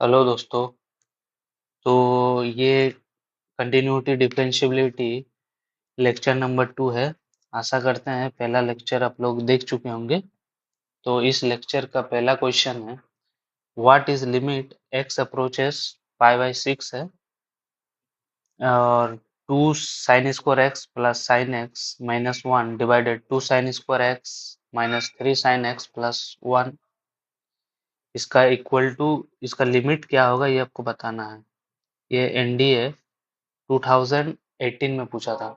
Hello दोस्तों। तो ये कंटिन्यूटी डिफरेंशियबिलिटी लेक्चर नंबर 2 है। आशा करते हैं पहला लेक्चर आप लोग देख चुके होंगे। तो इस लेक्चर का पहला क्वेश्चन है, what is limit x approaches pi by 6 है और 2 sine square x plus sine x minus 1 divided 2 sine square x minus 3 sine x plus 1 इसका इक्वल टू इसका लिमिट क्या होगा ये आपको बताना है। ये एनडीए 2018 में पूछा था।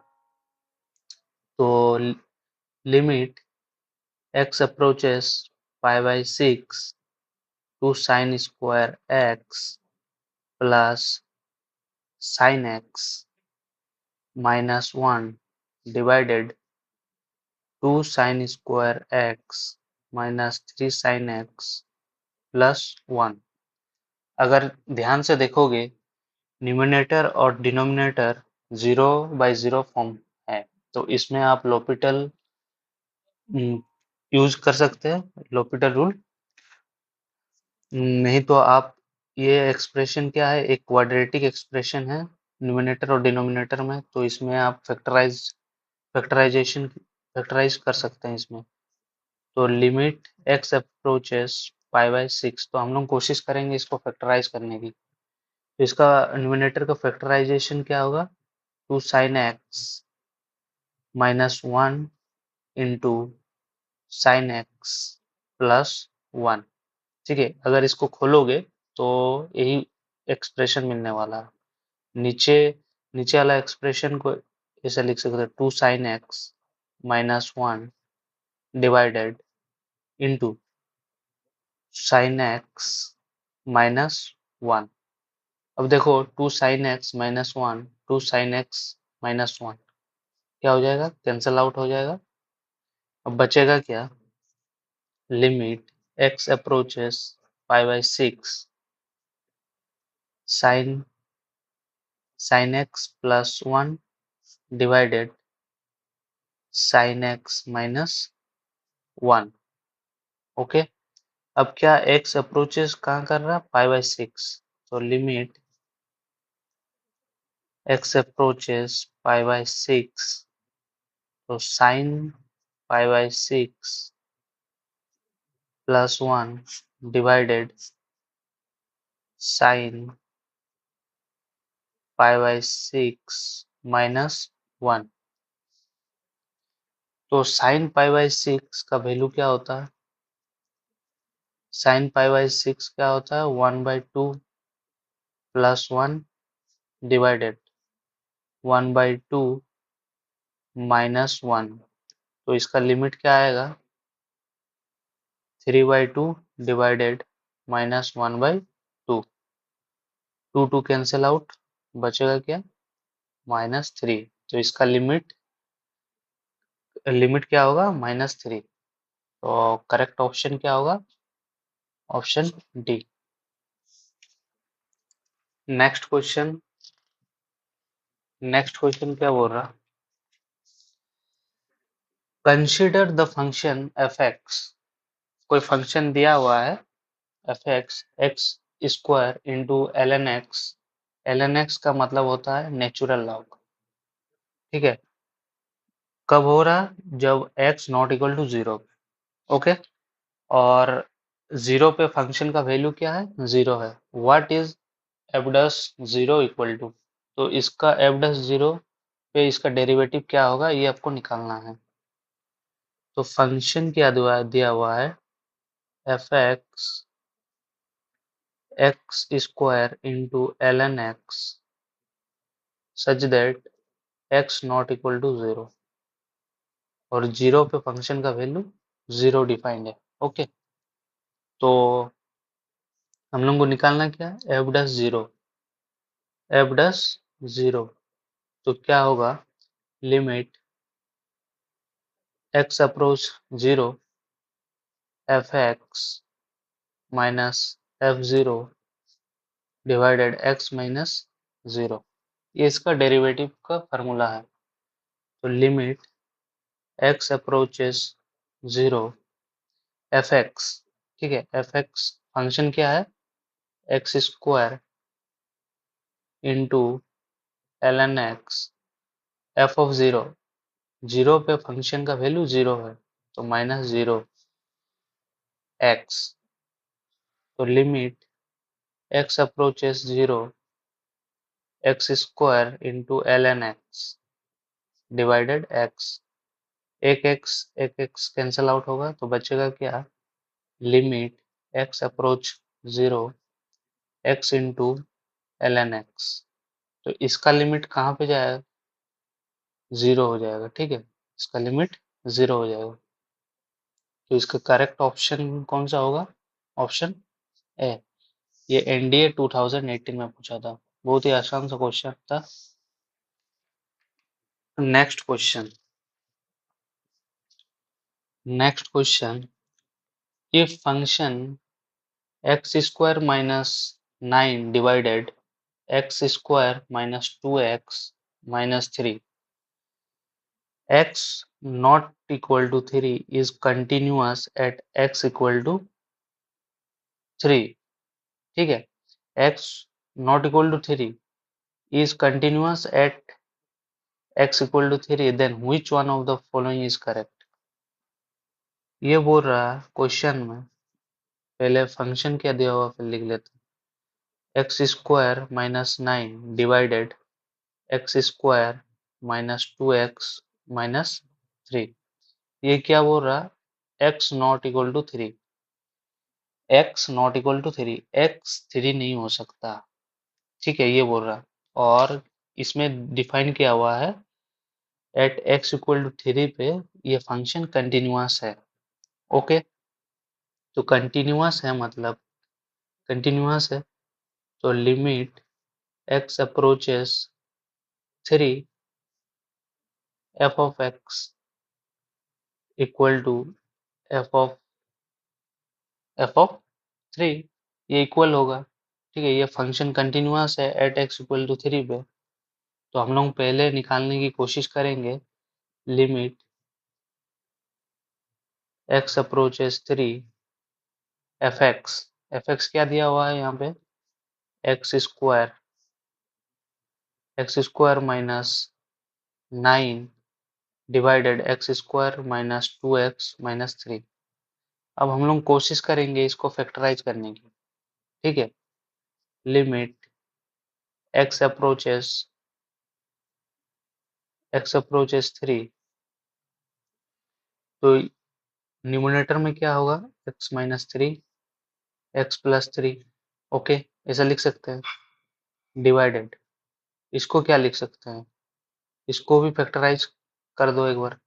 तो limit x approaches pi by 6 two sine square x plus sine x minus 1 divided 2 sine square x minus 3 sine x plus 1। अगर ध्यान से देखोगे न्यूमरेटर और डिनोमिनेटर 0/0 फॉर्म है, तो इसमें आप l'Hopital यूज कर सकते हैं, l'Hopital रूल। नहीं तो आप ये एक्सप्रेशन क्या है, एक क्वाड्रेटिक एक्सप्रेशन है न्यूमरेटर और डिनोमिनेटर में, तो इसमें आप फैक्टराइज कर सकते हैं इसमें। तो limit x approaches pi by 6, तो हम लोग कोशिश करेंगे इसको फैक्टराइज करने की। तो इसका न्यूमरेटर का फैक्टराइजेशन क्या होगा, 2 sign x minus 1 into sine x plus 1। ठीक है, अगर इसको खोलोगे तो यही एक्सप्रेशन मिलने वाला है। नीचे नीचे वाला एक्सप्रेशन को ऐसे लिख सकते हैं, 2 sign x minus 1 divided into sine x minus 1। अब देखो 2 sign x minus 1, 2 sign x minus 1 क्या हो जाएगा, कैंसल आउट हो जाएगा। अब बचेगा क्या, limit x approaches pi by 6 sign x plus 1 divided sign x minus 1। Okay, अब क्या x अप्रोचेस कहाँ कर रहा है, पाई बाई 6, तो limit x approaches pi by 6, तो sine pi by 6 plus 1 divided sine pi by 6 minus 1। तो साइन पाई बाई 6 का वैल्यू क्या होता है, साइन पाई बाई 6 क्या होता है, 1/2 प्लस 1 डिवाइडेड 1/2 माइनस 1। तो इसका लिमिट क्या आएगा, 3/2 डिवाइडेड माइनस 1/2। 2 कैंसिल आउट, बचेगा क्या, -3। तो इसका लिमिट लिमिट क्या होगा, -3। तो करेक्ट ऑप्शन क्या होगा, ऑप्शन डी। नेक्स्ट क्वेश्चन क्या बोल रहा, consider the function f x. कोई फंक्शन दिया हुआ है F x, x square into l n x. L n x का मतलब होता है नेचुरल लॉग। ठीक है, कब हो रहा, जब x not equal to 0। Okay, और 0 पे फंक्शन का वैल्यू क्या है, 0 है। What is f does 0 equal to, तो इसका एफ डस 0 पे इसका डेरिवेटिव क्या होगा ये आपको निकालना है। तो फंक्शन क्या दिया हुआ है, F x x square into l n x such that x not equal to 0, और 0 पे फंक्शन का वैल्यू 0 डिफाइंड है। ओके, तो हम लोग को निकालना क्या है, एफ डस 0, एफ डस 0। तो क्या होगा, limit x approach 0 F x minus F 0 divided x minus 0। ये इसका डेरिवेटिव का फॉर्मूला है। तो limit x approaches 0 F x, ठीक है, एफ एक्स फंक्शन क्या है, x square into ln x F of zero, zero पे फंक्शन का वैल्यू जीरो है तो माइनस जीरो एक्स, तो limit x approaches zero x square into ln x divided x, एक x कैंसल आउट होगा तो बचेगा क्या, limit x approach zero x into ln x, तो इसका लिमिट कहाँ पे जाएगा, जीरो हो जाएगा। ठीक है, इसका लिमिट जीरो हो जाएगा, तो इसका करेक्ट ऑप्शन कौन सा होगा, ऑप्शन ए। ये एनडीए 2018 में पूछा था, बहुत ही आसान सा क्वेश्चन था। Next question, if function x square minus 9 divided x square minus 2x minus 3 x not equal to 3 is continuous at x equal to 3, ठीक है, x not equal to 3 is continuous at x equal to 3, then which one of the following is correct? ये बोल रहा है question में, पहले function क्या दिया हुआ फिर लिख लेते हैं, x square minus 9 divided x square minus 2x minus 3, ये क्या बोल रहा है, x not equal to 3, x not equal to 3, x 3 नहीं हो सकता, ठीक है, ये बोल रहा है। और इसमें डिफाइन किया हुआ है एट x इक्वल टू 3 पे ये फंक्शन कंटिन्यूअस है। ओके, तो कंटिन्यूअस है मतलब कंटिन्यूअस है, तो limit x approaches 3 f of x equal to f of 3, ये इक्वल होगा, ठीक है, ये फंक्शन कंटिन्यूअस है एट x इक्वल टू 3 पे, तो हम लोग पहले निकालने की कोशिश करेंगे limit x approaches 3 F x क्या दिया हुआ है यहाँ पे, x square minus 9 divided x square minus 2x minus 3। अब हम लोग कोशिश करेंगे इसको फैक्टराइज करने की, ठीक है, लिमिट x अप्रोचेस 3, तो न्यूमरेटर में क्या होगा, x minus 3 x plus 3, okay, ऐसा लिख सकते हैं, डिवाइडेड, इसको क्या लिख सकते हैं, इसको भी फैक्टराइज कर दो एक बार,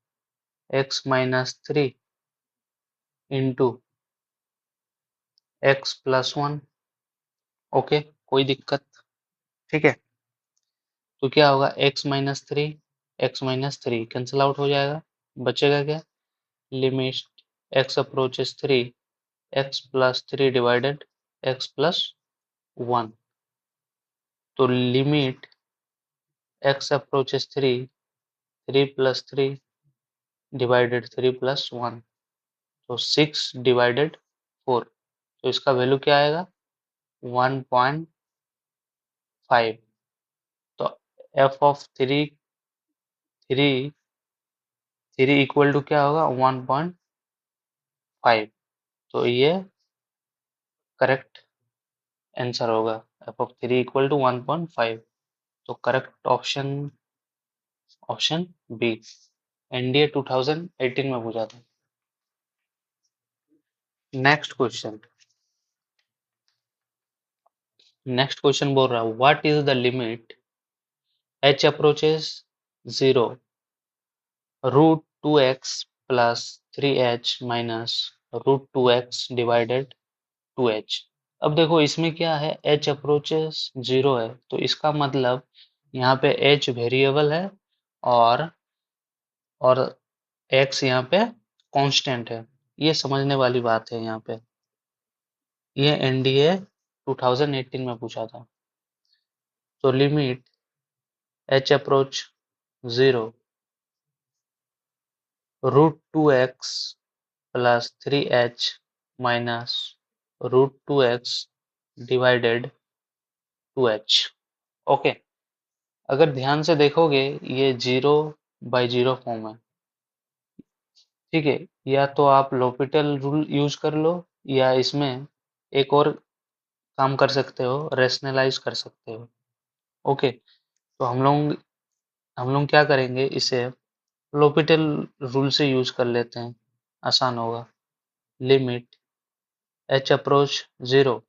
x minus 3 into x plus 1, okay, कोई दिक्कत, ठीक है, तो क्या होगा, x minus three cancel out हो जाएगा, बचेगा क्या, limit x approaches 3 x plus 3 divided x plus 1, तो limit x approaches 3 3 plus 3 divided 3 plus 1, तो 6 डिवाइडेड 4, तो इसका वैल्यू क्या आएगा, 1.5, तो एफ ऑफ 3 इक्वल टू क्या होगा, 1.5, तो ये करेक्ट आंसर होगा, एफ ऑफ 3 इक्वल टू 1.5, तो correct option option B, NDA 2018 में पूछा था। नेक्स्ट क्वेश्चन बोल रहा है, what is the limit h approaches 0 root 2x plus 3h minus root 2x divided 2h। अब देखो इसमें क्या है, h अप्रोचेस 0 है, तो इसका मतलब यहाँ पे h वेरिएबल है और और x यहाँ पे कांस्टेंट है, ये समझने वाली बात है यहाँ पे, ये एनडीए 2018 में पूछा था, तो limit h approach 0 root 2x plus 3h minus root 2x divided 2h। Okay, अगर ध्यान से देखोगे ये 0/0 फॉर्म है, ठीक है। या तो आप l'Hopital रूल यूज कर लो, या इसमें एक और काम कर सकते हो, रेशनलाइज कर सकते हो। ओके, तो हम लोग क्या करेंगे, इसे l'Hopital रूल से यूज कर लेते हैं, आसान होगा। लिमिट h अप्रोच 0,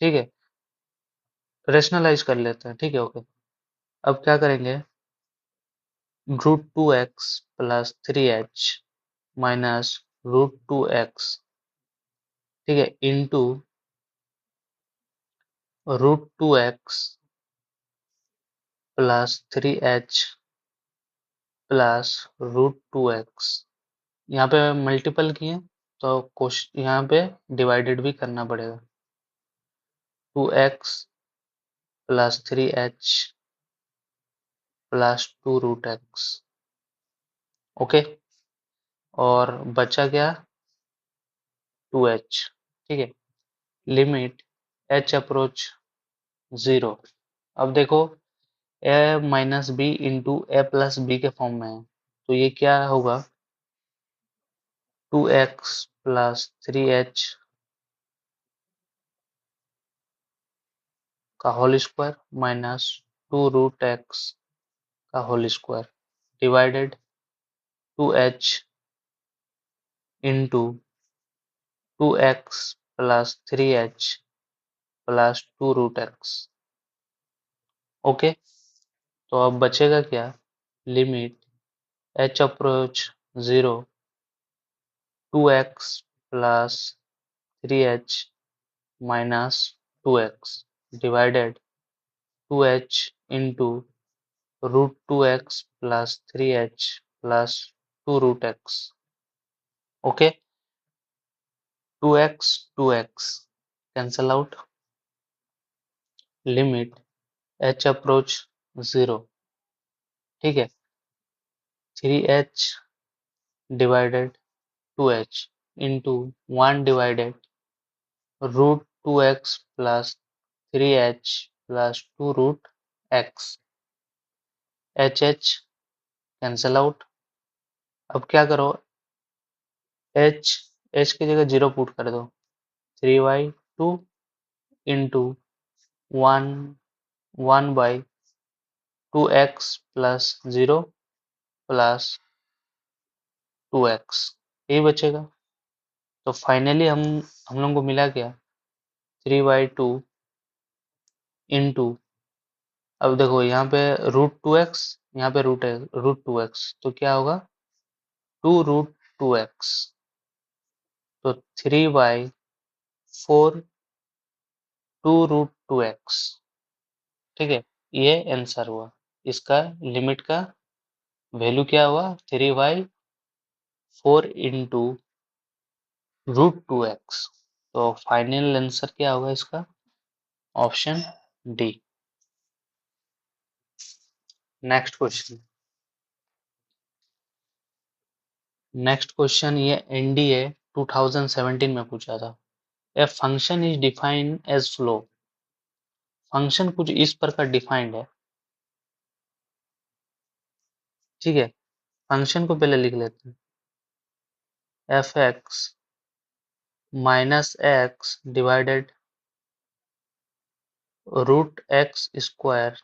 ठीक है, रेशनलाइज कर लेते हैं, ठीक है। ओके, अब क्या करेंगे, √2x plus 3h minus √2x, ठीक है, into √2x plus 3h plus √2x। यहाँ पे मल्टीपल किए तो यहाँ पे डिवाइडेड भी करना पड़ेगा। 2x plus 3h plus 2√x। Okay, और बचा क्या, 2h, ठीक है। Limit h approach 0। अब देखो, a minus b into a plus b के फॉर्म में है, तो ये क्या होगा, 2x प्लस 3h का होल स्क्वायर माइनस 2√x का whole square divided 2h into 2x plus 3h plus 2√x। Okay, तो अब बचेगा क्या, limit h approach 0, 2x plus 3h minus 2x divided 2h into √2x plus 3h plus 2√x। Okay, 2x 2x cancel out, limit h approach 0, ठीक है, 3h divided 2h into 1 divided √2x plus 3h plus 2√x। h cancel out. अब क्या करो, h की जगह 0 put कर दो, 3/2 into 1 1/2x plus 0 plus 2x, यही बचेगा। तो फाइनली हम लोग को मिला क्या, 3/2 इंटू, अब देखो यहाँ पे √2x, यहाँ पे √2x, तो क्या होगा, 2√2x, तो 3/4 2√2x, ठीक है। ये आंसर हुआ, इसका लिमिट का वैल्यू क्या हुआ, 3/4 इंटू √2x। तो फाइनल आंसर क्या होगा इसका, ऑप्शन डी। नेक्स्ट क्वेश्चन, ये एनडीए 2017 में पूछा था। A function is defined as flow. Function कुछ इस प्रकार डिफाइंड है, ठीक है। फंक्शन को पहले लिख लेते हैं, f x minus x divided √x²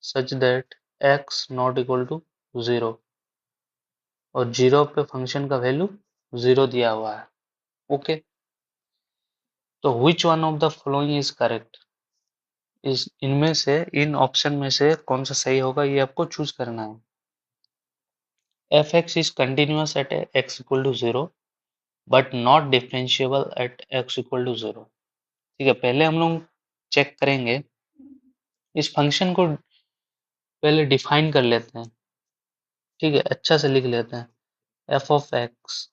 such that x not equal to 0, और 0 पे फंक्शन का वैल्यू 0 दिया हुआ है। ओके, तो which one of the following is correct, इस इनमें से, इन ऑप्शन में से कौन सा सही होगा, ये आपको चूज करना है। F x is continuous at x equal to 0 but not differentiable at x equal to 0, ठीक है। पहले हम लोग चेक करेंगे, इस फंक्शन को पहले डिफाइन कर लेते हैं, ठीक है, अच्छा से लिख लेते हैं, एफ ऑफ एक्स।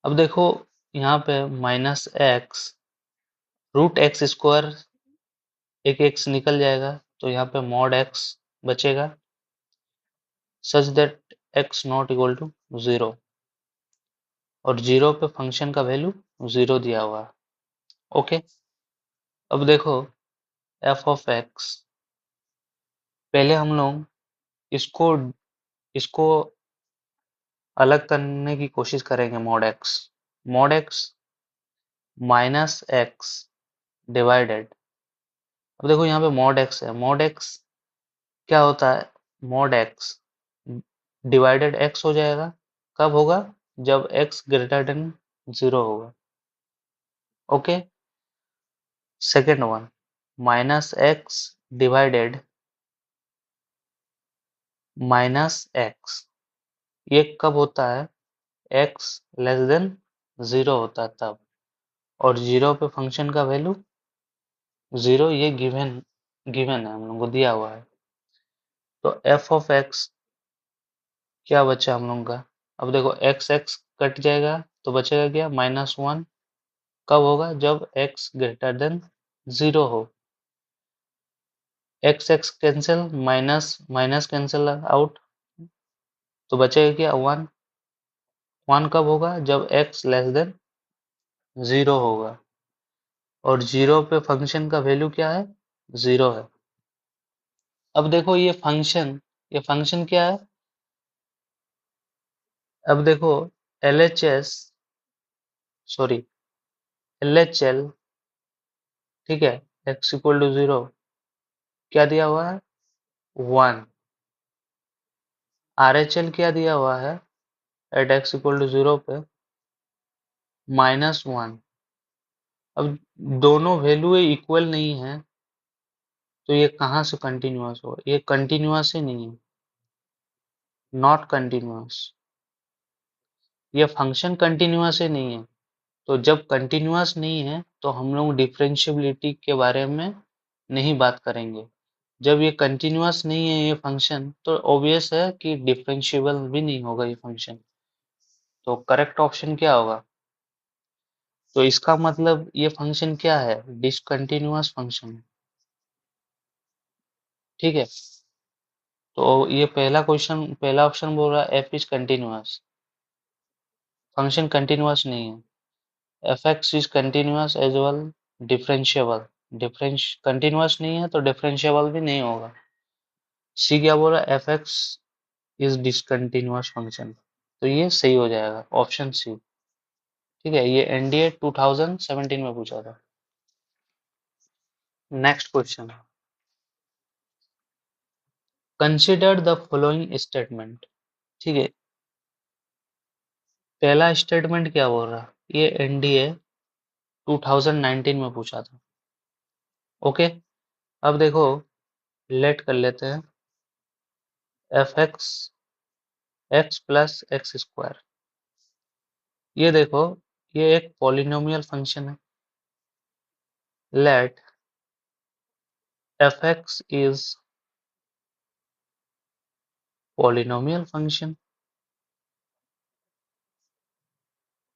अब देखो यहाँ पे माइनस एक्स, √x², एक एक्स निकल जाएगा, तो यहाँ पे मॉड एक्स बचेगा, such that x not equal to 0, और 0 पे फंक्शन का वैल्यू 0 दिया हुआ है। ओके, अब देखो एफ ऑफ एक्स, पहले हम लोग इसको इसको अलग करने की कोशिश करेंगे। Mod x minus x divided, अब देखो यहाँ पे मॉड एक्स है, मॉड एक्स क्या होता है, मॉड एक्स डिवाइडेड एक्स हो जाएगा, कब होगा, जब एक्स ग्रेटर देन 0 होगा। Okay, second one minus x divided minus x, ये कब होता है, एक्स लेस देन 0 होता है तब, और 0 पे फंक्शन का वैल्यू 0, ये गिवन गिवन है, हम लोग को दिया हुआ है। तो एफ ऑफ एक्स क्या बचा हम लोगों का, अब देखो एक्स एक्स कट जाएगा तो बचेगा क्या, -1, कब होगा, जब एक्स ग्रेटर देन 0 हो। X x cancel, minus minus cancel out, तो बचेगा क्या, 1, 1 कब होगा, जब एक्स लेस देन 0 होगा, और 0 पे फंक्शन का वैल्यू क्या है, 0 है। अब देखो ये फंक्शन क्या है, अब देखो LHS सॉरी LHL, ठीक है, x इक्वल टू 0 क्या दिया हुआ है, 1, RHL क्या दिया हुआ है एट x इक्वल टू 0 पे, -1। अब दोनों वैल्यू इक्वल नहीं है, तो ये कहाँ से कंटिन्यूअस हो, ये कंटिन्यूअस ही नहीं है, नॉट कंटिन्यूअस, ये फंक्शन कंटिन्यूअस ही नहीं है। तो जब कंटिन्यूअस नहीं है तो हम लोग डिफरेंशियबिलिटी के बारे में नहीं बात करेंगे। जब ये कंटिन्यूअस नहीं है ये फंक्शन, तो ऑब्वियस है कि डिफरेंशिएबल भी नहीं होगा ये फंक्शन। तो करेक्ट ऑप्शन क्या होगा, तो इसका मतलब ये फंक्शन क्या है, डिसकंटिन्यूअस फंक्शन है, ठीक है। तो ये पहला ऑप्शन बोल रहा है F is continuous, function continuous नहीं है। F x is continuous as well differentiable, डिफरेंश कंटिन्यूअस नहीं है तो डिफरेंशिएबल भी नहीं होगा। सी क्या बोल रहा है, F x is discontinuous function, तो ये सही हो जाएगा ऑप्शन सी, ठीक है। ये एनडीए 2017 में पूछा था। Next question, consider the following statement, ठीक है। पहला स्टेटमेंट क्या बोल रहा है, ये एनडीए 2019 में पूछा था। ओके, अब देखो लेट कर लेते हैं, f x x plus x square, ये देखो ये एक पॉलिनोमियल फंक्शन है। Let f x is polynomial function,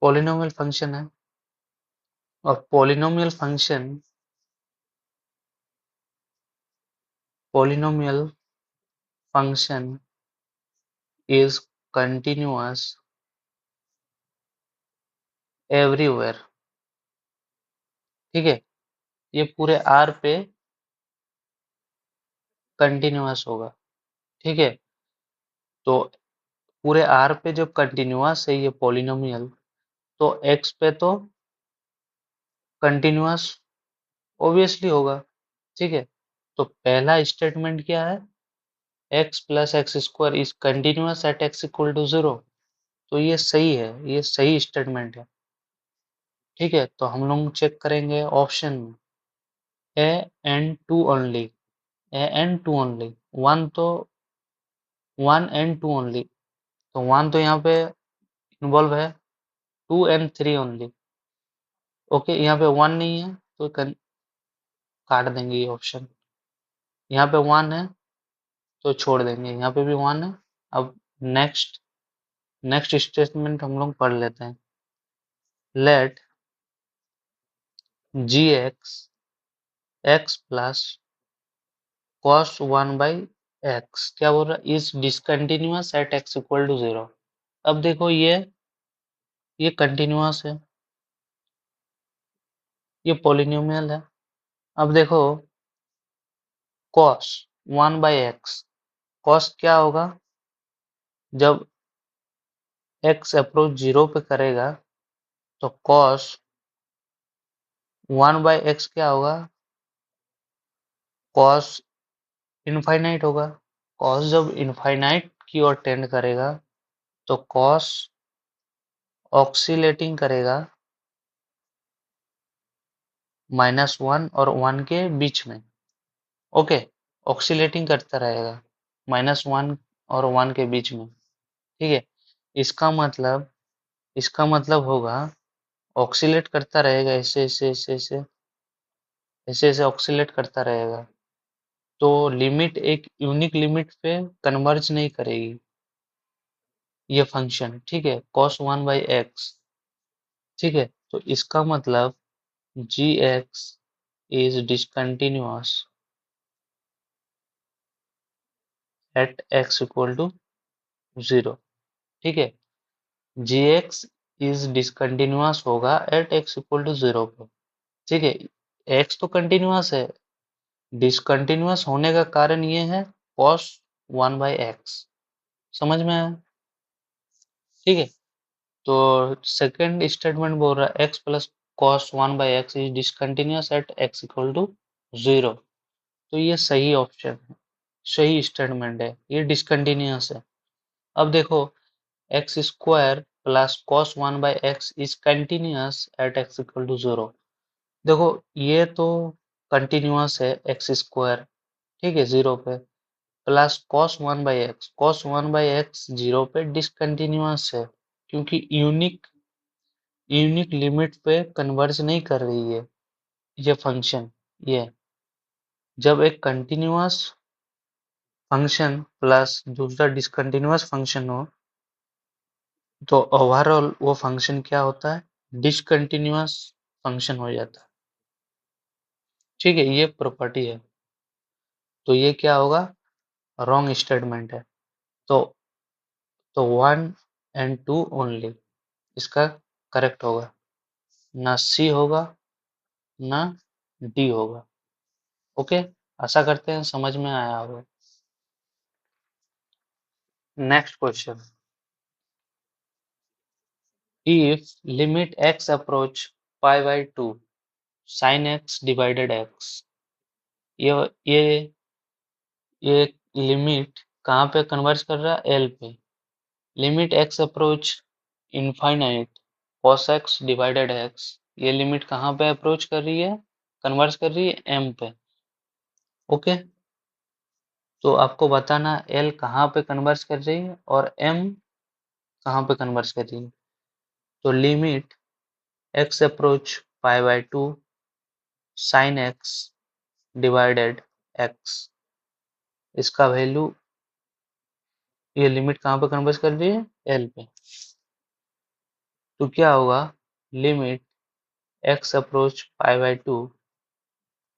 polynomial function है, और polynomial function is continuous everywhere, ठीक है। ये पूरे आर पे कंटिन्यूअस होगा, ठीक है। तो पूरे आर पे जब कंटिन्यूअस है ये पॉलिनोमियल, तो एक्स पे तो कंटिन्यूअस ऑब्वियसली होगा, ठीक है। तो पहला स्टेटमेंट क्या है, x plus x square is continuous at x equal to 0, तो ये सही है, ये सही स्टेटमेंट है, ठीक है। तो हम लोग चेक करेंगे ऑप्शन में, A and two only, A and two only, one तो वन एंड टू ओनली, तो वन तो यहाँ पे इन्वॉल्व है, 2 एंड 3 ओनली। ओके, यहाँ पे 1 नहीं है तो काट देंगे ये ऑप्शन, यहाँ पे 1 है तो छोड़ देंगे, यहाँ पे भी 1 है। अब नेक्स्ट नेक्स्ट स्टेटमेंट हम लोग पढ़ लेते हैं, let g x plus cos 1 by x, क्या बोल रहा है, is discontinuous at x equal to 0। अब देखो ये कंटिन्यूअस है, ये पॉलिनोमियल है। अब देखो cos 1/x, cos क्या होगा जब x अप्रोच 0 पे करेगा तो cos 1/x क्या होगा, cos इनफाइनाइट होगा। cos जब इनफाइनाइट की ओर टेंड करेगा तो cos ऑक्सीलेटिंग करेगा -1 और 1 के बीच में। ओके, ऑक्सीलेटिंग करता रहेगा -1 और 1 के बीच में। ठीक है, इसका मतलब होगा ऑक्सीलेट करता रहेगा, ऐसे ऐसे ऐसे ऐसे ऐसे ऐसे ऑक्सीलेट करता रहेगा। तो लिमिट एक यूनिक लिमिट पे कन्वर्ज नहीं करेगी ये फंक्शन। ठीक है, cos 1/x। ठीक है, तो इसका मतलब gx is discontinuous at x equal to 0। ठीक है, gx is discontinuous होगा at x equal to 0 पे। ठीक है, x तो कंटिन्यूअस है, डिसकंटिन्यूअस होने का कारण ये है cos 1/x। समझ में आया? ठीक है, तो सेकंड स्टेटमेंट बोल रहा है x plus cos 1/x is discontinuous at x equal to 0। तो ये सही ऑप्शन है, सही स्टेटमेंट है, ये डिसकंटिन्यूअस है। अब देखो x square plus cos 1/x is continuous at x equal to 0। देखो ये तो कंटिन्यूअस है एक्स स्क्वायर, ठीक है, 0 पे, plus cos 1/x, cos 1/x 0 पे डिसकंटिन्यूअस है क्योंकि यूनिक लिमिट पे कन्वर्ज नहीं कर रही है ये फंक्शन। ये जब एक कंटिन्यूअस फंक्शन प्लस दूसरा डिसकंटिन्यूअस फंक्शन हो तो ओवरऑल वो फंक्शन क्या होता है, डिसकंटिन्यूअस फंक्शन हो जाता है। ठीक है, ये प्रॉपर्टी है। तो ये क्या होगा, रॉन्ग स्टेटमेंट है। तो 1 एंड 2 ओनली इसका करेक्ट होगा, ना सी होगा ना डी होगा। ओके, आशा करते हैं समझ में आया होगा। Next question, if limit x approach pi/2 sin x divided x, ये ये लिमिट कहाँ पे कन्वर्ज कर रहा है, L पे। Limit x approach infinite cos x divided x, ये लिमिट कहाँ पे अप्रोच कर रही है, कन्वर्ज कर रही है M पे। ओके, तो आपको बताना L कहाँ पे कन्वर्ज कर रही है और M कहाँ पे कन्वर्ज कर रही है। तो limit x approach pi/2 sin x divided x, इसका वैल्यू, ये लिमिट कहाँ पे कन्वर्ज कर रही है, L पे। तो क्या होगा, लिमिट x अप्रोच pi/2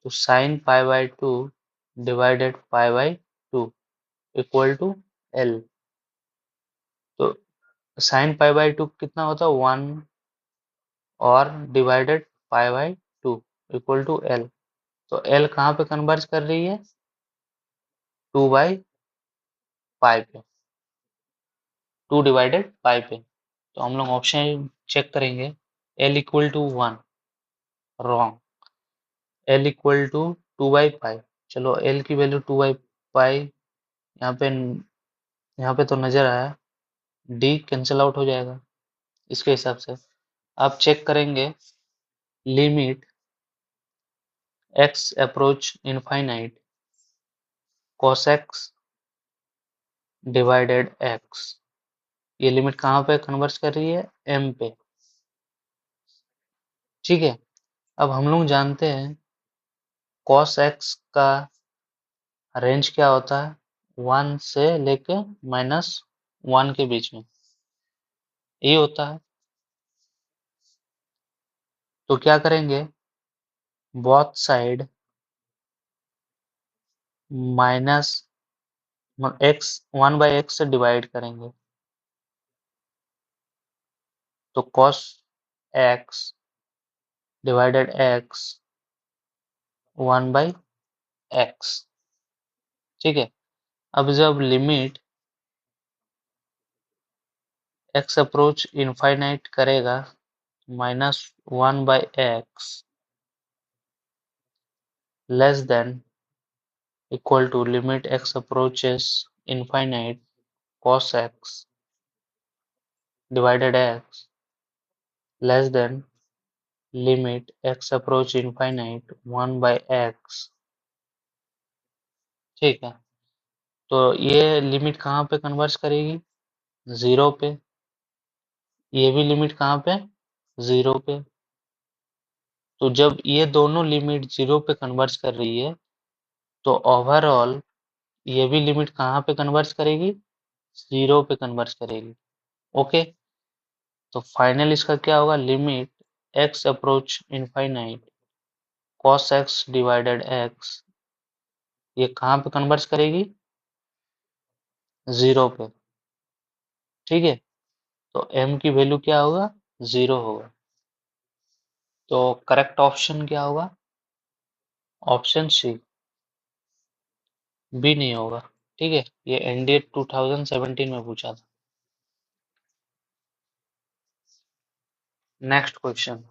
तो sin pi/2 divided pi/2 equal to L। तो sin pi/2 कितना होता है, 1 और divided pi/2 equal to L। तो L कहाँ पे कन्वर्ज कर रही है, 2/पाई पे, 2 डिवाइडेड पाई पे। तो हम लोग ऑप्शन चेक करेंगे, L equal to 1 wrong, L equal to 2/पाई। चलो L की वैल्यू 2/पाई यहाँ पे तो नजर आया, D कैंसिल आउट हो जाएगा इसके हिसाब से। आप चेक करेंगे limit x approach infinite cos x divided x, ये लिमिट कहाँ पे कन्वर्ज कर रही है, M पे। ठीक है, अब हम लोग जानते हैं cos x का रेंज क्या होता है, 1 से लेके -1 के बीच में ये होता है। तो क्या करेंगे, both side minus x 1/x से डिवाइड करेंगे तो cos x divided x 1/x। ठीक है, अब जब लिमिट x अप्रोच इनफाइनाइट करेगा -1/x less than equal to limit x approaches infinite cos x divided x less than limit x approach infinite 1/x। ठीक है, तो ये लिमिट कहाँ पे कन्वर्ज करेगी? 0 पे। ये भी लिमिट कहाँ पे? 0 पे। तो जब ये दोनों लिमिट 0 पे कन्वर्ज कर रही है तो ओवरऑल ये भी लिमिट कहाँ पे कन्वर्ज करेगी? 0 पे कन्वर्ज करेगी। ओके, तो फाइनल इसका क्या होगा? Limit x approach infinite cos x divided x ये कहाँ पे कन्वर्ज करेगी? 0 पे। ठीक है, तो m की वैल्यू क्या होगा? 0 होगा। तो करेक्ट ऑप्शन क्या होगा? ऑप्शन सी, बी नहीं होगा। ठीक है, ये एनडीए 2017 में पूछा था। Next question,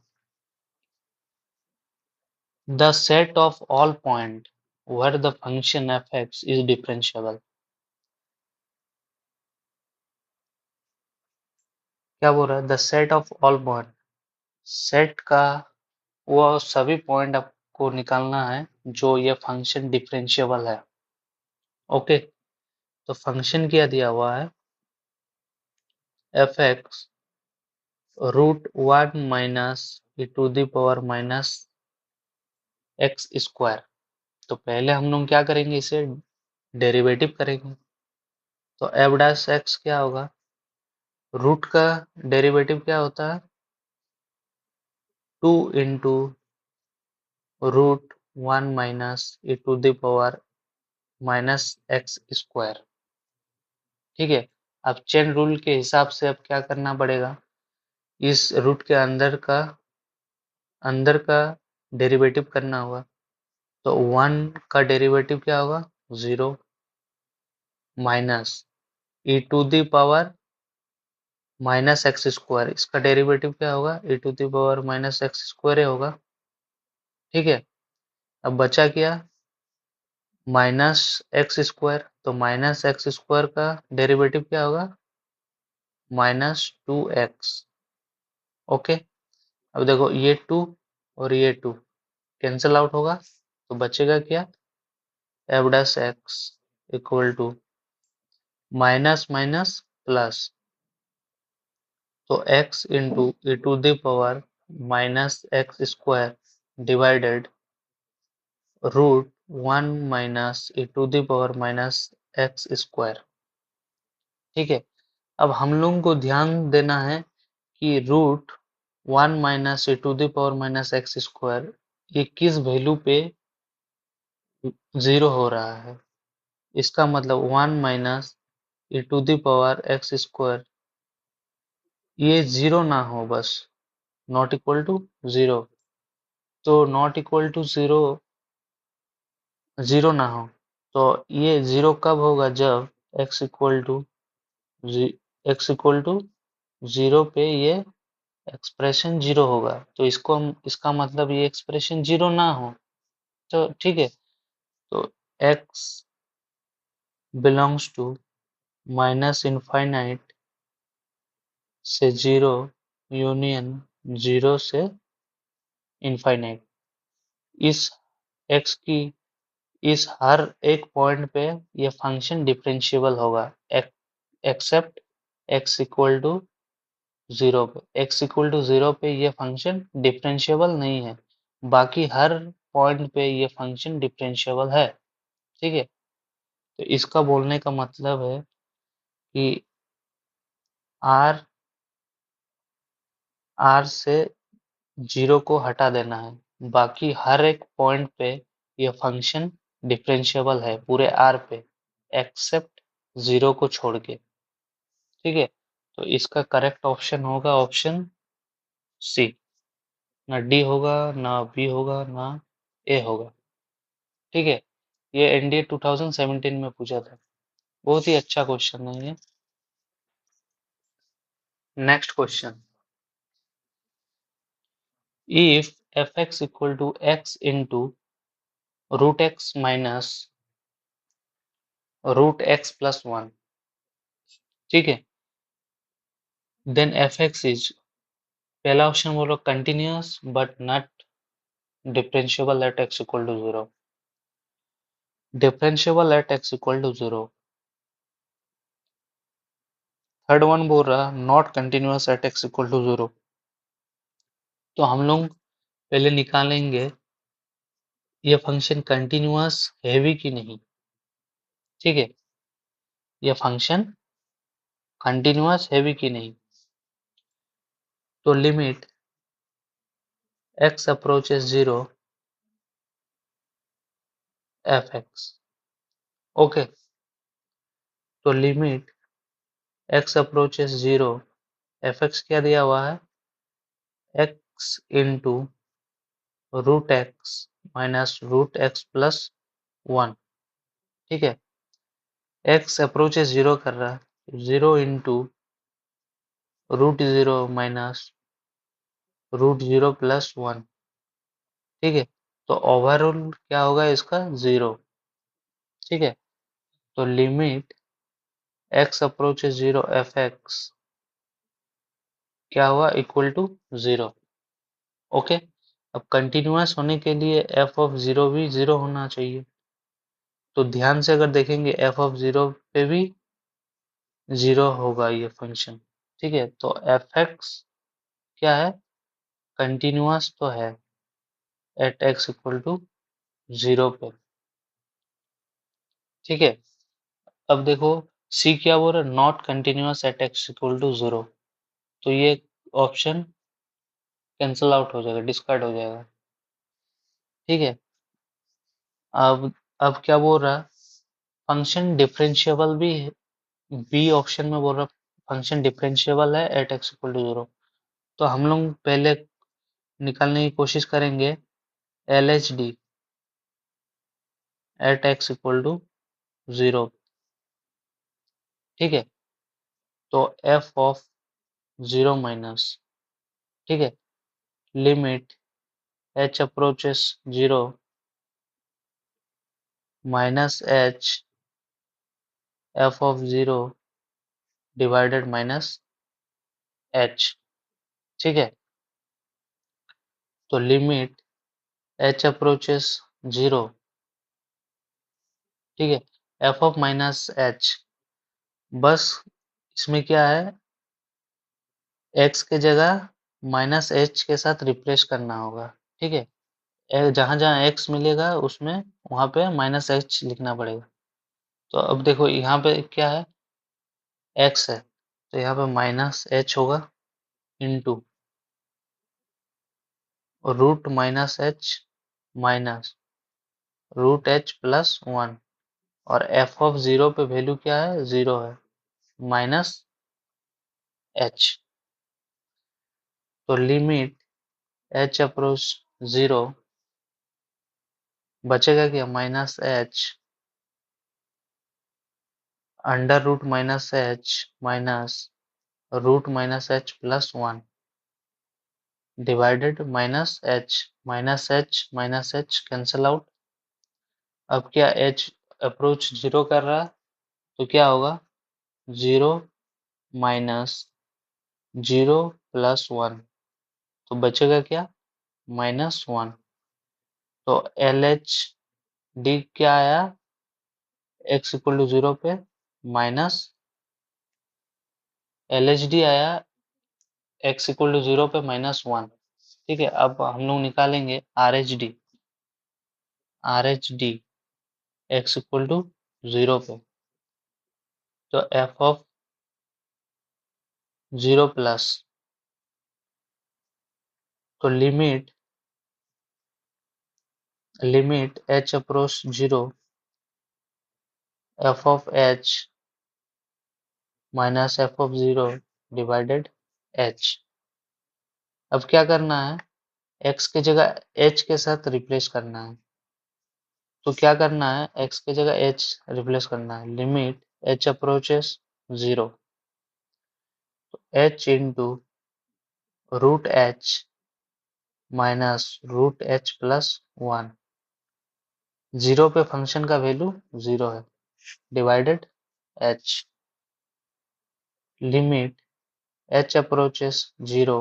the set of all point where the function f(x) is differentiable। क्या बोल रहा है? The set of all point, set का वो सभी पॉइंट आपको निकालना है जो ये फंक्शन डिफरेंशिएबल है। ओके, तो फंक्शन क्या दिया हुआ है? f(x) √1 minus e to the power minus x square. तो पहले हम लोग क्या करेंगे? इसे डेरिवेटिव करेंगे। तो एफ डैश एक्स क्या होगा? रूट का डेरिवेटिव क्या होता है? 2 into √1 minus e to the power minus x square. ठीक है, अब चेन रूल के हिसाब से अब क्या करना पड़ेगा? इस रूट के अंदर का डेरिवेटिव करना होगा। तो 1 का डेरिवेटिव क्या होगा? 0 minus e to the power minus x square, इसका डेरिवेटिव क्या होगा? e to the power minus x square होगा। ठीक है, अब बचा क्या? माइनस एक्स स्क्वायर, तो माइनस एक्स स्क्वायर का डेरिवेटिव क्या होगा? -2x। ओके, अब देखो ये 2 और ये 2 कैंसिल आउट होगा, तो बचेगा क्या? F dash x equal to minus minus plus, तो x into e to the power minus x square divided √1 minus e to the power minus x square. ठीक है, अब हम लोगों को ध्यान देना है कि √1 minus e to the power minus x square ये किस वैल्यू पे 0 हो रहा है। इसका मतलब 1 minus e to the power x square ये 0 ना हो, बस नॉट इक्वल टू 0। तो नॉट इक्वल टू 0 0 ना हो, तो ये 0 कब होगा? जब x equal to x equal to 0 पे ये एक्सप्रेशन 0 होगा। तो इसको हम, इसका मतलब ये एक्सप्रेशन 0 ना हो। तो ठीक है, तो x belongs to minus infinite से 0 यूनियन 0 से इनफाइनाइट। इस x की इस हर एक पॉइंट पे ये फंक्शन डिफरेंशिएबल होगा एक्सेप्ट x इक्वल टू 0 पे। x इक्वल टू 0 पे ये फंक्शन डिफरेंशिएबल नहीं है, बाकी हर पॉइंट पे ये फंक्शन डिफरेंशिएबल है। ठीक है, तो इसका बोलने का मतलब है कि r से 0 को हटा देना है, बाकी हर एक पॉइंट पे ये फंक्शन डिफरेंशिएबल है पूरे r पे, एक्सेप्ट 0 को छोड़ के। ठीक है, तो इसका करेक्ट ऑप्शन होगा ऑप्शन सी। ना डी होगा, ना बी होगा, ना ए होगा। ठीक है, ये एनडीए 2017 में पूछा था। बहुत ही अच्छा क्वेश्चन है ये। Next question, if fx equal to x into root x minus root x plus 1, ठीक है, then fx is, पहला ऑप्शन बोलो continuous but not differentiable at x equal to 0, differentiable at x equal to 0। Third one बोल रहा not continuous at x equal to 0। तो हम लोग पहले निकालेंगे ये फंक्शन कंटिन्यूअस है भी कि नहीं। ठीक है, ये फंक्शन कंटिन्यूअस है भी कि नहीं। तो limit x approaches 0 fx। Okay, तो लिमिट x अप्रोचेस 0 fx क्या दिया हुआ है, x into root x minus root x plus 1। ठीक है, x अप्रोचेस 0 कर रहा है, 0 into root 0 minus root 0 plus 1। ठीक है, तो ओवरऑल क्या होगा इसका 0। ठीक है, तो लिमिट x अप्रोचेस 0 fx क्या हुआ, इक्वल टू 0। ओके, अब कंटिन्यूअस होने के लिए f ऑफ 0 भी 0 होना चाहिए। तो ध्यान से अगर देखेंगे f ऑफ 0 पे भी 0 होगा ये फंक्शन। ठीक है, तो fx क्या है, कंटिन्यूअस तो है एट x इक्वल टू 0 पे। ठीक है, अब देखो c क्या बोल रहा है, not continuous at x equal to 0। तो ये ऑप्शन कैंसल आउट हो जाएगा, डिस्कार्ड हो जाएगा। ठीक है, अब क्या बोल रहा, फंक्शन डिफरेंशिएबल भी है। बी ऑप्शन में बोल रहा फंक्शन डिफरेंशिएबल है एट x इक्वल टू 0। तो हम लोग पहले निकालने की कोशिश करेंगे L H D at x equal to 0। ठीक है, तो f ऑफ 0 माइनस, ठीक है, limit h approaches 0 minus h f of 0 divided minus h। ठीक है, तो लिमिट h अप्रोचेस 0, ठीक है, f ऑफ माइनस h, बस इसमें क्या है, x के जगह माइनस h के साथ रिप्लेस करना होगा। ठीक है, जहां जहां x मिलेगा उसमें वहां पे माइनस h लिखना पड़ेगा। तो अब देखो यहाँ पे क्या है, x है, तो यहाँ पे माइनस h होगा into root minus h minus root h plus 1। और f ऑफ 0 पे वैल्यू क्या है, 0 है, माइनस h। तो लिमिट h अप्रोच 0, बचेगा क्या, minus h under root minus h minus root minus h plus 1 divided minus h cancel out. अब क्या h अप्रोच 0 कर रहा है, तो क्या होगा, 0 माइनस 0 प्लस 1, तो बचेगा क्या, माइनस 1। तो एल एच डी क्या आया, x इक्वल टू 0 पे माइनस एल एच डी आया x इक्वल टू 0 पे माइनस 1। ठीक है, अब हम लोग निकालेंगे R H D x equal to 0 पे। तो f ऑफ 0 प्लस, तो limit h approach 0 f of h minus f of 0 divided h। अब क्या करना है, x की जगह h के साथ रिप्लेस करना है। तो क्या करना है, x की जगह h रिप्लेस करना है। Limit h approaches 0, h into root h minus root h plus 1। 0 पे फंक्शन का वैल्यू 0 है, divided h। Limit h approaches 0,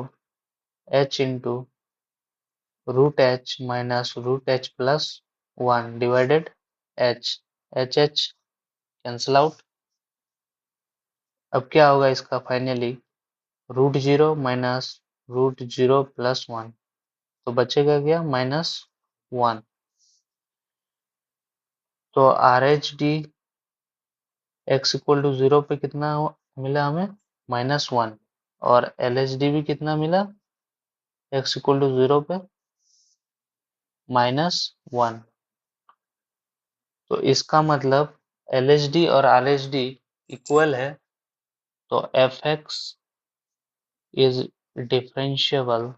h into root h minus root h plus 1 divided h। h cancel out. अब क्या होगा इसका finally, root 0 minus root 0 plus 1, तो बचेगा क्या, -1। तो R H D x equal to 0 पे कितना मिला हमें, -1। और एल एच डी भी कितना मिला, एक्स इक्वल टू 0 पे -1। तो इसका मतलब एल एच डी और आर एच डी इक्वल है, तो f x is differentiable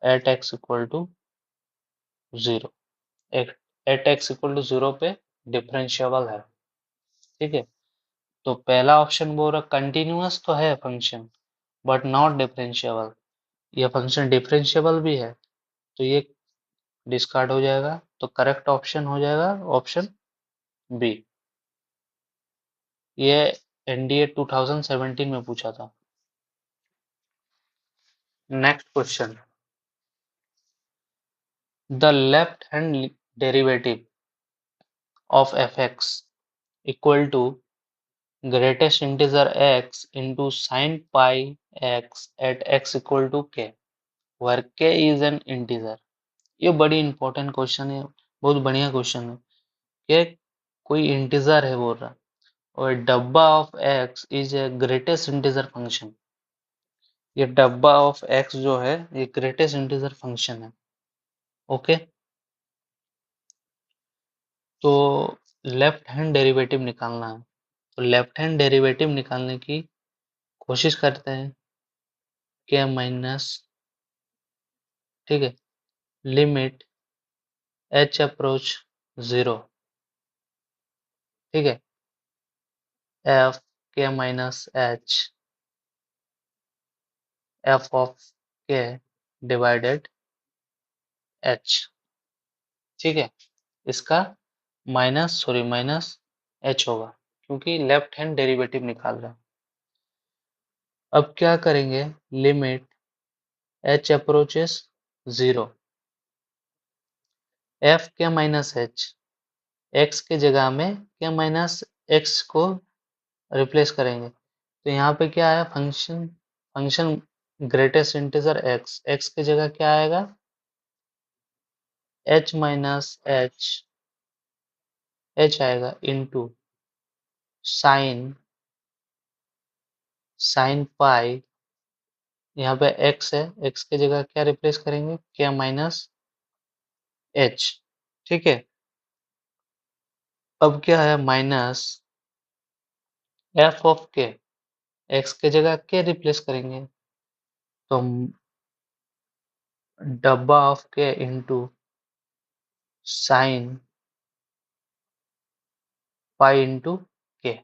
at x equal to 0। At x equal to 0 पे डिफरेंशिएबल है। ठीक है, तो पहला ऑप्शन बोल रहा कंटिन्यूअस तो है फंक्शन बट नॉट डिफरेंशिएबल। यह फंक्शन डिफरेंशिएबल भी है, तो ये डिस्कार्ड हो जाएगा। तो करेक्ट ऑप्शन हो जाएगा ऑप्शन बी। ये एनडीए 2017 में पूछा था। Next question, the left hand derivative of f x equal to greatest integer x into sin pi x at x equal to k, where k is an integer। ये बड़ी important question है, बहुत बढ़िया question है। कि कोई integer है बोल रहा, और डब्बा of x is a greatest integer function. ये डब्बा ऑफ x जो है ये ग्रेटेस्ट इंटीजर फंक्शन है। ओके, तो लेफ्ट हैंड डेरिवेटिव निकालना है। तो लेफ्ट हैंड डेरिवेटिव निकालने की कोशिश करते हैं। k माइनस, ठीक है, लिमिट h अप्रोच 0, ठीक है, f k minus h f of k divided h, ठीक है। इसका माइनस h होगा, क्योंकि लेफ्ट हैंड डेरिवेटिव निकाल रहे हैं। अब क्या करेंगे, limit h approaches 0, f k minus h, x के जगह में k माइनस x को रिप्लेस करेंगे। तो यहाँ पे क्या है, function function greatest integer x, x की जगह क्या आएगा, h माइनस h आएगा इनटू साइन पाई। यहाँ पे x है, x की जगह क्या रिप्लेस करेंगे, k माइनस h, ठीक है। अब क्या है, minus f of k, x की जगह k रिप्लेस करेंगे, तो डब्बा of k into sine pi into k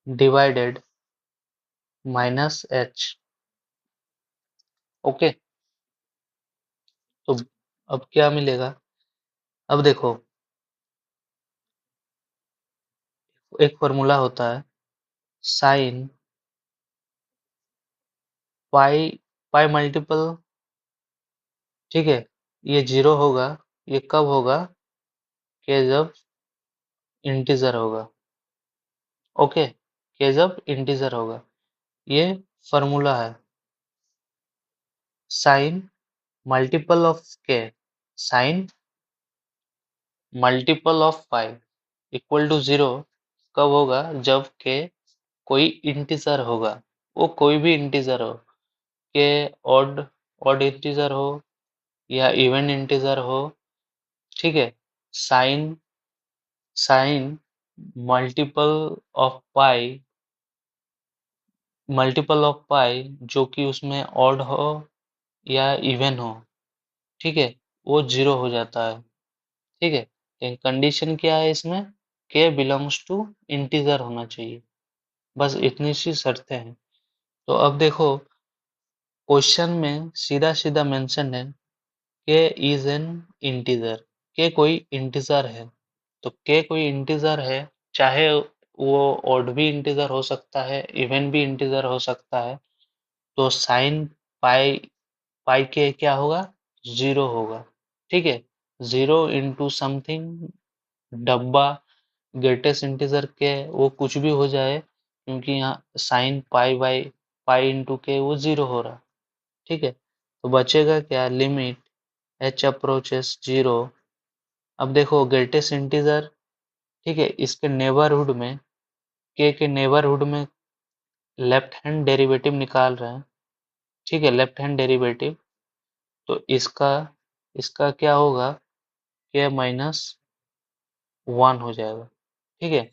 divided minus h। Okay, तो अब क्या मिलेगा, अब देखो एक फॉर्मूला होता है साइन पाई, पाई मल्टीपल, ठीक है। ये 0 होगा, ये कब होगा, कि जब इंटीजर होगा। ओके, कि जब इंटीजर होगा। ये फॉर्मूला है sine multiple of k, sine multiple of pi equal to 0 कब होगा, जब के कोई इंटीजर होगा, वो कोई भी इंटीजर हो, के ऑड ऑड इंटीजर हो या इवन इंटीजर हो, ठीक है। Sine sine multiple of pi multiple of pi जो कि उसमें ऑड हो या इवन हो, ठीक है, वो 0 हो जाता है, ठीक है। लेकिन कंडीशन क्या है इसमें, के बिलोंग्स टू इंटीजर होना चाहिए, बस इतनी सी शर्तें हैं। तो अब देखो क्वेश्चन में सीधा सीधा मेंशन है के इज एन इंटीजर, के कोई इंटीजर है। तो के कोई इंटीजर है, चाहे वो ऑड भी इंटीजर हो सकता है, इवन भी इंटीजर हो सकता है, तो साइन पाई पाई के क्या होगा, 0 होगा, ठीक है। 0 इंटू समथिंग, डब्बा, ग्रेटेस्ट इंटीजर के, वो कुछ भी हो जाए, क्योंकि यहाँ sine pi by pi into के वो 0 हो रहा, ठीक है। तो बचेगा क्या, लिमिट h अप्रोचेस 0। अब देखो ग्रेटेस्ट इंटीजर, ठीक है, इसके नेबरहुड में, के नेबरहुड में लेफ्ट हैंड डेरिवेटिव निकाल रहे हैं, ठीक है, लेफ्ट हैंड डेरिवेटिव। तो इसका इसका क्या होगा, के माइनस 1 हो जाएगा, ठीक है,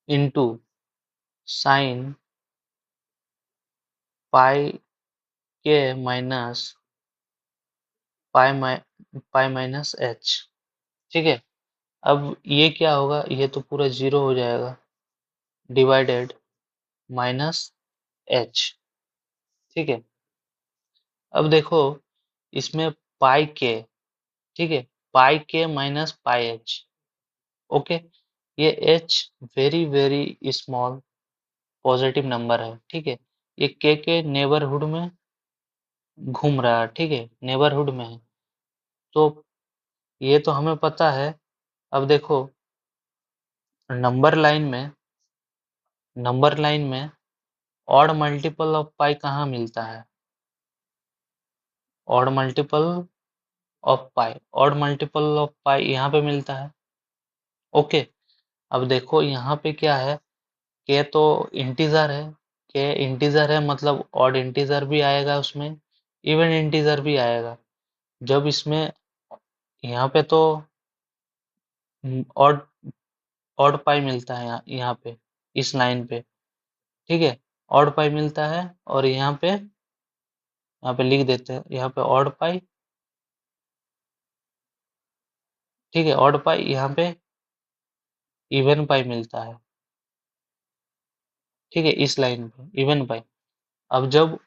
इंटू साइन पाई के माइनस पाई माइनस एच, ठीक है। अब ये क्या होगा, ये तो पूरा 0 हो जाएगा, डिवाइडेड माइनस एच, ठीक है। अब देखो इसमें पाई के, ठीक है, पाई के माइनस पाई एच, ओके। ये H very very small positive number है, ठीक है। ये के नेबरहुड में घूम रहा है, ठीक है, नेबरहुड में है। तो ये तो हमें पता है। अब देखो नंबर लाइन में, नंबर लाइन में ऑड मल्टीपल ऑफ पाई कहाँ मिलता है, odd multiple of pi, odd multiple of pi यहाँ पे मिलता है, ओके। अब देखो यहाँ पे क्या है, के तो इंटीजर है, के इंटीजर है मतलब ऑड इंटीजर भी आएगा उसमें, इवन इंटीजर भी आएगा। जब इसमें यहाँ पे तो ऑड ऑड पाई मिलता है, यहाँ पे इस लाइन पे, ठीक है, ऑड पाई मिलता है। और यहाँ पे लिख देते हैं, यहाँ पे ऑड पाई, ठीक है, ऑड पाई, यहाँ पे इवन पाई मिलता है, ठीक है, इस लाइन पे इवन पाई। अब जब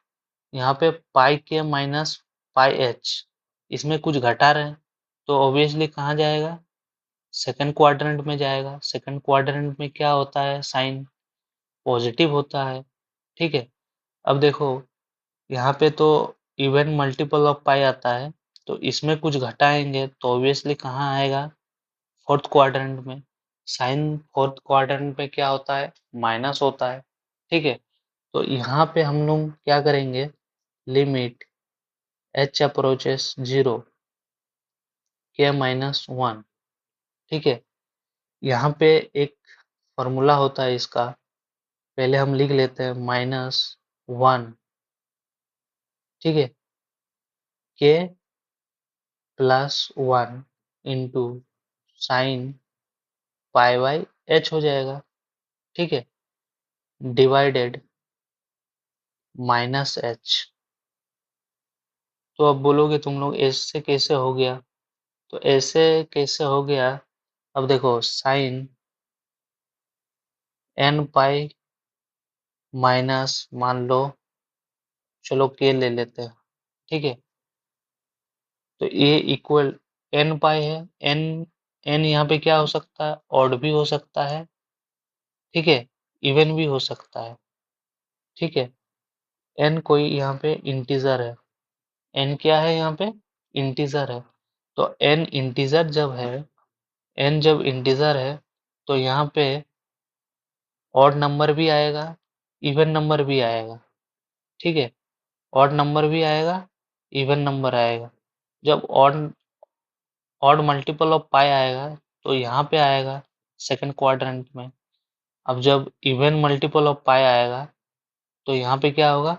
यहाँ पे पाई के माइनस पाई एच, इसमें कुछ घटा रहे हैं, तो ऑब्वियसली कहाँ जाएगा, सेकंड क्वाड्रेंट में जाएगा। सेकंड क्वाड्रेंट में क्या होता है, साइन पॉजिटिव होता है, ठीक है। अब देखो यहाँ पे तो इवन मल्टीपल ऑफ पाई आता है, तो इसमें कुछ घटाएंगे तो ऑब्वियसली कहाँ आएगा, फोर्थ क्वाड्रेंट में। साइन फोर्थ क्वाड्रेंट में क्या होता है, माइनस होता है, ठीक है। तो यहाँ पे हम लोग क्या करेंगे, लिमिट h अप्रोचेस 0 के माइनस 1, ठीक है। यहाँ पे एक फॉर्मूला होता है इसका, पहले हम लिख लेते हैं, -1, ठीक है, के plus 1 into sine pi by H हो जाएगा, ठीक है, डिवाइडेड माइनस एच। तो अब बोलोगे तुम लोग ऐसे कैसे हो गया, तो ऐसे कैसे हो गया, अब देखो साइन एन पाई माइनस, मान लो, चलो के ले लेते हैं, ठीक है। तो ये इक्वल एन पाई है, एन एन यहाँ पे क्या हो सकता है, ऑड भी हो सकता है, ठीक है, इवन भी हो सकता है, ठीक है। एन कोई यहाँ पे इंटीजर है, एन क्या है यहाँ पे, इंटीजर है। तो एन इंटीजर जब है, एन जब इंटीजर है, तो यहाँ पे ऑड नंबर भी आएगा, इवन नंबर भी आएगा, ठीक है, ऑड नंबर भी आएगा, इवन नंबर आएगा। जब ऑड ऑड मल्टीपल ऑफ पाई आएगा, तो यहाँ पे आएगा सेकंड क्वाड्रेंट में। अब जब इवन मल्टीपल ऑफ पाई आएगा, तो यहाँ पे क्या होगा,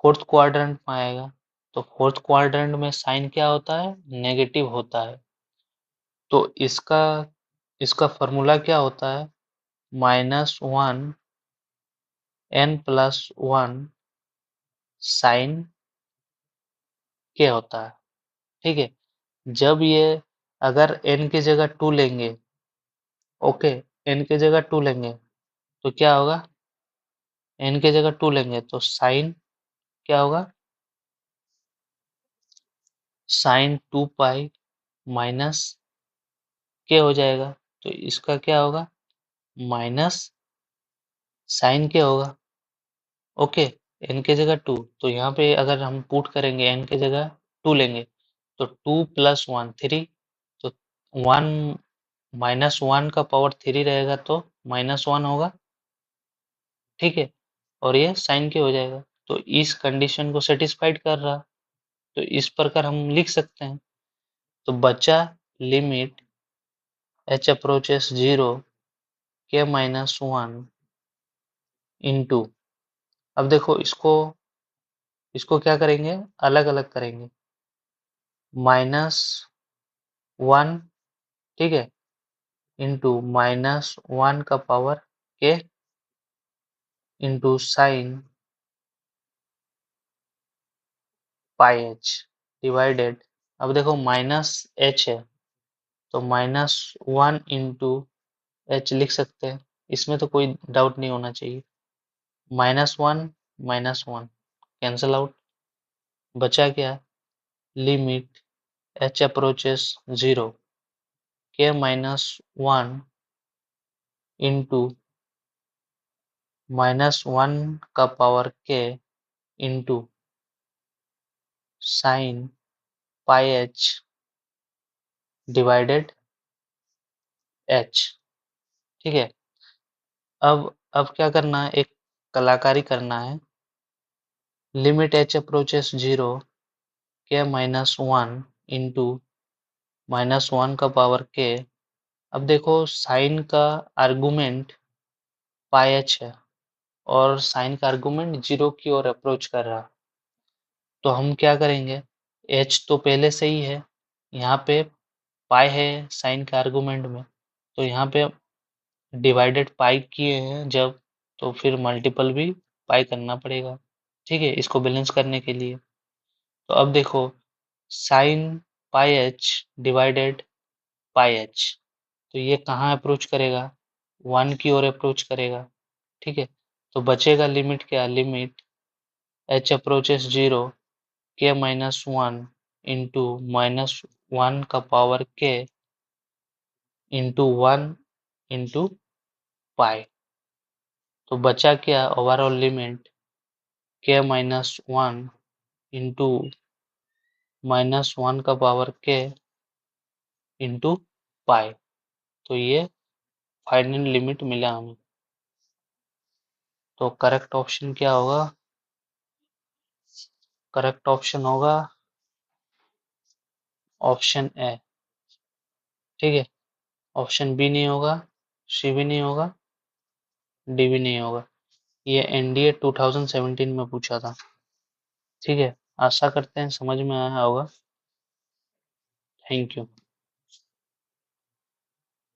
फोर्थ क्वाड्रेंट में आएगा। तो फोर्थ क्वाड्रेंट में साइन क्या होता है, नेगेटिव होता है। तो इसका इसका फॉर्मूला क्या होता है, -1 n+1 साइन के होता है। ठीक है, जब ये अगर n की जगह 2 लेंगे, ओके, n की जगह 2 लेंगे तो क्या होगा, n की जगह 2 लेंगे तो साइन क्या होगा, साइन 2 पाई माइनस के हो जाएगा, तो इसका क्या होगा, माइनस साइन के होगा। ओके, n की जगह 2, तो यहाँ पे अगर हम पुट करेंगे n की जगह 2 लेंगे तो 2 + 1 3, तो 1 -1 का पावर 3 रहेगा तो -1 होगा। ठीक है, और ये साइन के हो जाएगा, तो इस कंडीशन को सेटिस्फाइड कर रहा, तो इस प्रकार हम लिख सकते हैं। तो बचा limit h approaches 0 k-1 into, अब देखो इसको क्या करेंगे, अलग अलग करेंगे, -1, ठीक है, इनटू -1 का power k into sine pi h divided, अब देखो माइनस h है तो -1 इनटू h लिख सकते हैं, इसमें तो कोई डाउट नहीं होना चाहिए। -1 -1 कैंसल आउट, बचा क्या, limit h approaches 0 k-1 into -1 का power k into sine pi h divided h। ठीक है, अब क्या करना है, एक कलाकारी करना है, limit h approaches 0 k-1 into -1 का पावर k। अब देखो साइन का आर्गुमेंट पाई h है और साइन का आर्गुमेंट 0 की ओर अप्रोच कर रहा, तो हम क्या करेंगे, h तो पहले से ही है, यहाँ पे पाई है साइन के आर्गुमेंट में, तो यहाँ पे डिवाइडेड पाई किए हैं जब, तो फिर मल्टीपल भी पाई करना पड़ेगा। ठीक है, इसको बैलेंस करने के लिए, तो अब देखो साइन पाई h डिवाइडेड पाई h, तो ये कहाँ अप्रोच करेगा, 1 की ओर अप्रोच करेगा। ठीक है, तो बचेगा लिमिट क्या, limit h approaches 0 k-1 into -1 का power k into 1 into pi, तो बचा क्या, ओवरऑल लिमिट k-1 इंटू -1 का पावर k इंटू पाई, तो ये फाइनल लिमिट मिला हमें। तो करेक्ट ऑप्शन क्या होगा, करेक्ट ऑप्शन होगा ऑप्शन ए। ठीक है, ऑप्शन बी नहीं होगा, सी भी नहीं होगा, डी भी नहीं होगा। ये एनडीए 2017 में पूछा था। ठीक है, आशा करते हैं समझ में आया होगा। Thank you.